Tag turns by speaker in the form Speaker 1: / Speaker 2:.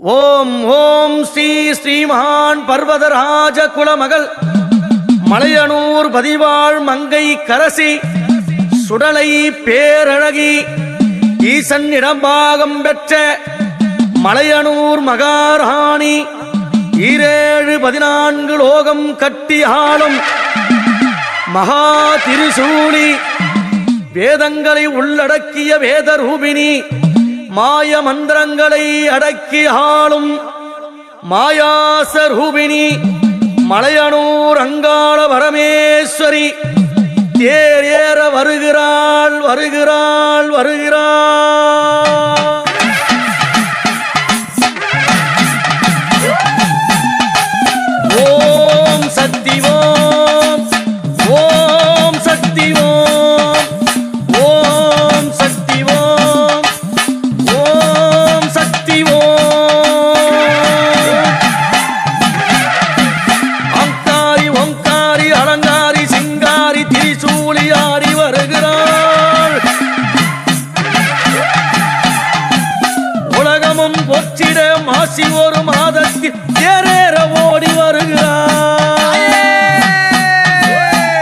Speaker 1: ஓம் ஓம் ஸ்ரீ ஸ்ரீமகான் பர்வதராஜ குலமகள் மலையனூர் பதிவாழ் மங்கை கரசி சுடலை பேரழகி ஈசன் இடம்பாகம் பெற்ற மலையனூர் மகாராணி 17 லோகம் கட்டி ஆளும் மகா திரிசூலி வேதங்களை உள்ளடக்கிய வேதரூபிணி மாய மந்திரங்களை அடக்கி ஆளும் மாயாசரூபிணி மலையனூர் அங்காள பரமேஸ்வரி தேரேற வருகிறாள் வருகிறாள் வருகிறாள். ஓம் சக்தி ஓம் ஓம் சக்தி ஓம் ஓம் சக்தி ஓம் ஓம் சக்தி ஓம். அங்காரி ஓங்காரி அலங்காரி சிங்காரி திரிசூலி ஆடி வருகிறாள். உலகமும் பொற்றிட மாசி ஒரு